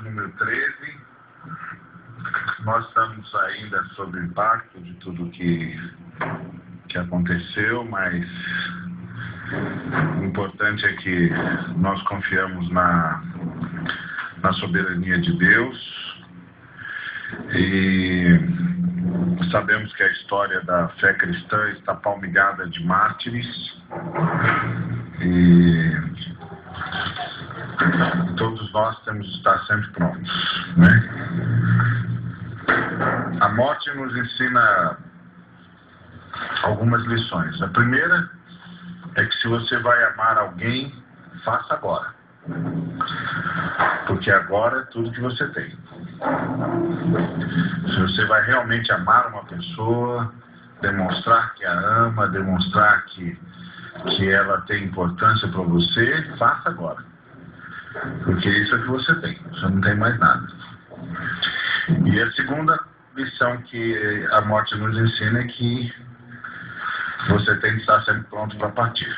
número 13. Nós estamos ainda sob o impacto de tudo que aconteceu, mas o importante é que nós confiamos na soberania de Deus e sabemos que a história da fé cristã está palmilhada de mártires e todos nós temos de estar sempre prontos, né? A morte nos ensina algumas lições. A primeira é que se você vai amar alguém, faça agora. Porque agora é tudo que você tem. Se você vai realmente amar uma pessoa, demonstrar que a ama, demonstrar que ela tem importância para você, faça agora. Porque isso é que você tem. Você não tem mais nada. E a segunda lição que a morte nos ensina é que você tem que estar sempre pronto para partir.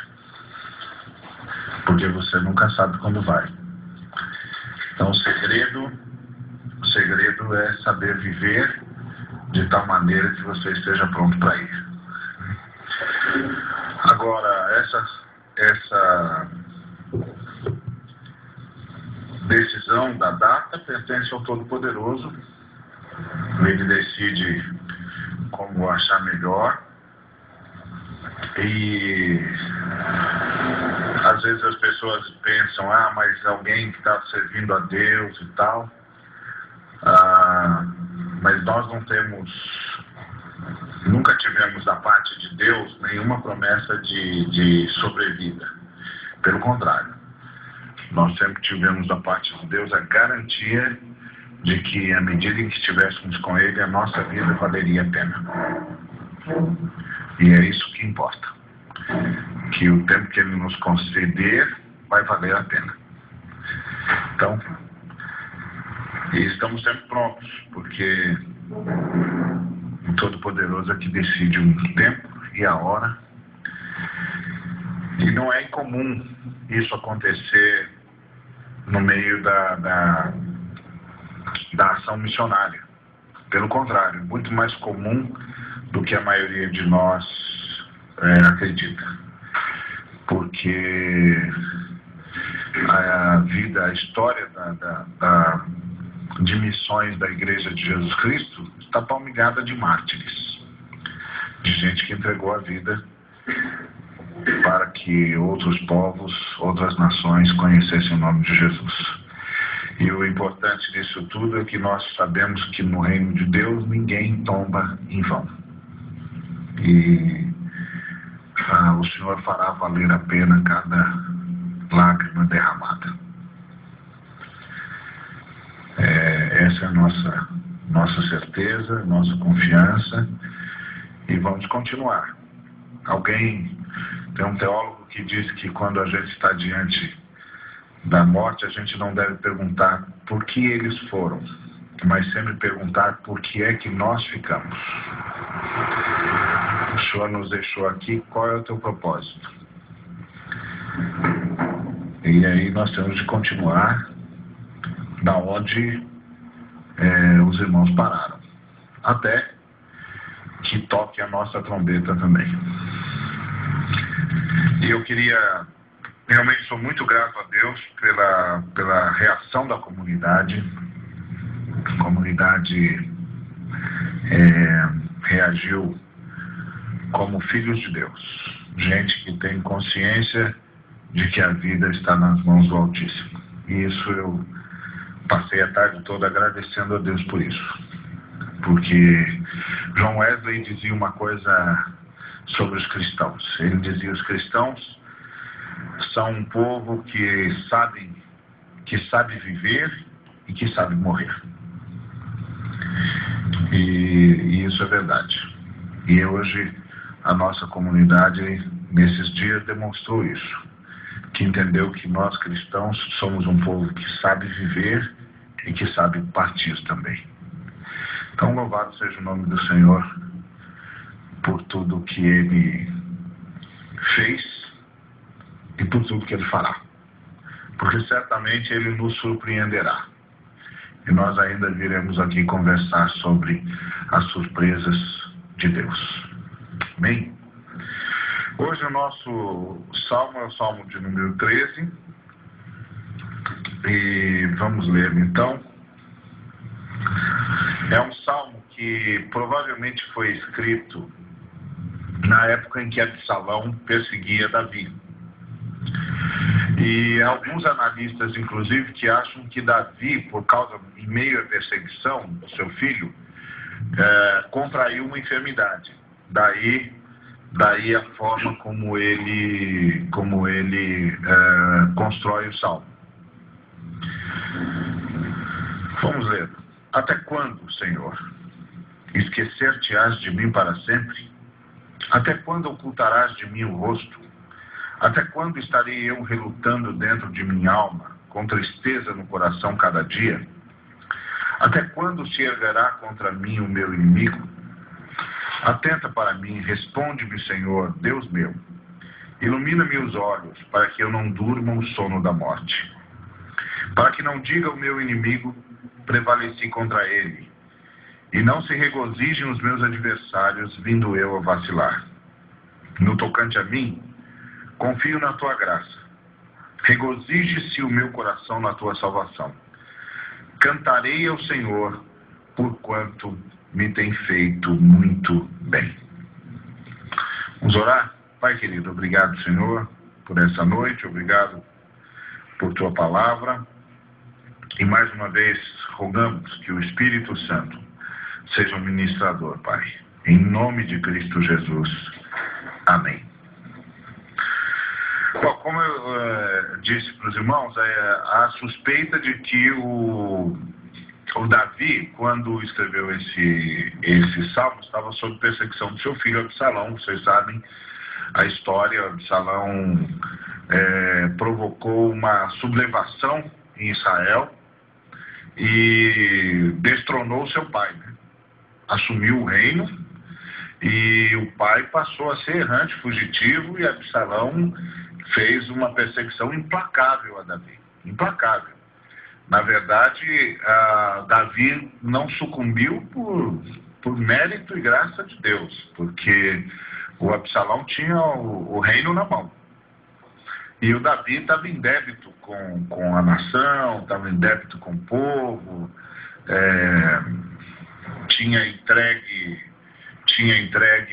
Porque você nunca sabe quando vai. Então o segredo é saber viver de tal maneira que você esteja pronto para ir. Agora, essa decisão da data pertence ao Todo-Poderoso. Ele decide como achar melhor. E às vezes as pessoas pensam, mas alguém que está servindo a Deus e tal. Mas nós nunca tivemos da parte de Deus nenhuma promessa de sobrevida. Pelo contrário, nós sempre tivemos da parte de Deus a garantia de que à medida em que estivéssemos com Ele, a nossa vida valeria a pena. E é isso que importa. Que o tempo que Ele nos conceder vai valer a pena. Então, e estamos sempre prontos, porque o Todo-Poderoso é que decide o tempo e a hora. E não é incomum isso acontecer no meio da ação missionária. Pelo contrário, muito mais comum do que a maioria de nós acredita. Porque a história de missões da Igreja de Jesus Cristo está palmilhada de mártires, de gente que entregou a vida para que outros povos, outras nações conhecessem o nome de Jesus. E o importante disso tudo é que nós sabemos que no reino de Deus ninguém tomba em vão. E o Senhor fará valer a pena cada lágrima derramada. Essa é a nossa certeza, nossa confiança, e vamos continuar. Tem um teólogo que diz que quando a gente está diante da morte, a gente não deve perguntar por que eles foram, mas sempre perguntar por que é que nós ficamos. O Senhor nos deixou aqui, qual é o teu propósito? E aí nós temos de continuar da onde os irmãos pararam, até que toque a nossa trombeta também. E eu realmente sou muito grato a Deus pela reação da comunidade. A comunidade reagiu como filhos de Deus, gente que tem consciência de que a vida está nas mãos do Altíssimo. E isso eu passei a tarde toda agradecendo a Deus por isso. Porque John Wesley dizia uma coisa sobre os cristãos. Ele dizia: os cristãos são um povo que sabe viver e que sabe morrer. E isso é verdade. E hoje a nossa comunidade, nesses dias, demonstrou isso. Que entendeu que nós cristãos somos um povo que sabe viver e que sabe partir também. Então, louvado seja o nome do Senhor por tudo que Ele fez e por tudo que Ele fará. Porque certamente Ele nos surpreenderá. e nós ainda viremos aqui conversar sobre as surpresas de Deus. Amém? Hoje o nosso salmo é o salmo de número 13, e vamos ler então. É um salmo que provavelmente foi escrito na época em que Absalão perseguia Davi. E alguns analistas, inclusive, que acham que Davi, por causa, em meio à perseguição do seu filho, contraiu uma enfermidade. Daí a forma como ele constrói o salmo. Vamos ler. Até quando, Senhor, esquecer-te-ás de mim para sempre? Até quando ocultarás de mim o rosto? Até quando estarei eu relutando dentro de minha alma, com tristeza no coração cada dia? Até quando se erguerá contra mim o meu inimigo? Atenta para mim, responde-me, Senhor, Deus meu. Ilumina-me os olhos, para que eu não durma o sono da morte. Para que não diga o meu inimigo, prevaleci contra ele. E não se regozijem os meus adversários, vindo eu a vacilar. No tocante a mim, confio na tua graça. Regozije-se o meu coração na tua salvação. Cantarei ao Senhor, porquanto me tem feito muito bem. Vamos orar? Pai querido, obrigado, Senhor, por essa noite, obrigado por tua palavra. E mais uma vez, rogamos que o Espírito Santo seja um ministrador, Pai. Em nome de Cristo Jesus. Amém. Bom, como eu disse para os irmãos, a suspeita de que o Davi, quando escreveu esse salmo, estava sob perseguição do seu filho Absalão. Vocês sabem a história. Absalão provocou uma sublevação em Israel e destronou seu pai, né? Assumiu o reino, e o pai passou a ser errante, fugitivo, e Absalão fez uma perseguição implacável a Davi. Implacável. Na verdade, Davi não sucumbiu por mérito e graça de Deus, porque o Absalão tinha o reino na mão. E o Davi estava em débito com a nação, estava em débito com o povo, tinha entregue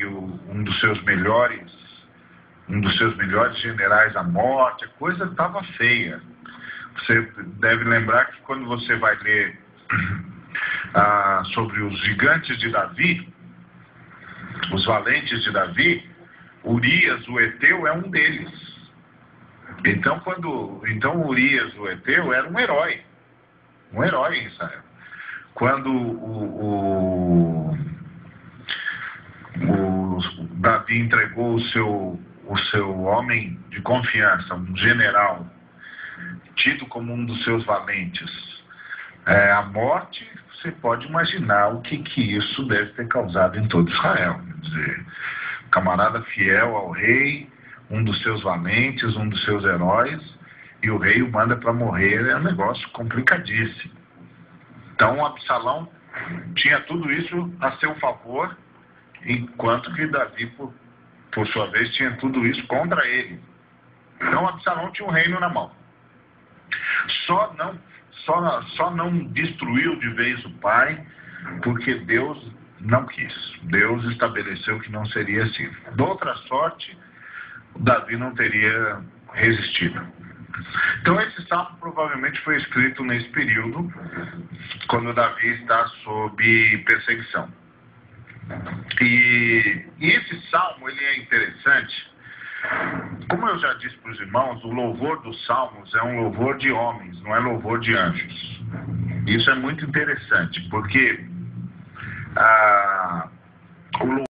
um dos seus melhores generais à morte. A coisa estava feia. Você deve lembrar que quando você vai ler sobre os gigantes de Davi, os valentes de Davi, Urias, o heteu, é um deles. Então Urias, o heteu, era um herói em Israel. Quando o Davi entregou o seu homem de confiança, um general, tido como um dos seus valentes, a morte, você pode imaginar o que isso deve ter causado em todo Israel. Quer dizer, camarada fiel ao rei, um dos seus valentes, um dos seus heróis, e o rei o manda para morrer. É um negócio complicadíssimo. Então Absalão tinha tudo isso a seu favor, enquanto que Davi, por sua vez, tinha tudo isso contra ele. Então Absalão tinha um reino na mão. Só não destruiu de vez o pai, porque Deus não quis. Deus estabeleceu que não seria assim. De outra sorte, Davi não teria resistido. Então esse salmo provavelmente foi escrito nesse período, quando Davi está sob perseguição. E esse salmo, ele é interessante. Como eu já disse para os irmãos, o louvor dos salmos é um louvor de homens, não é louvor de anjos. Isso é muito interessante, porque o louvor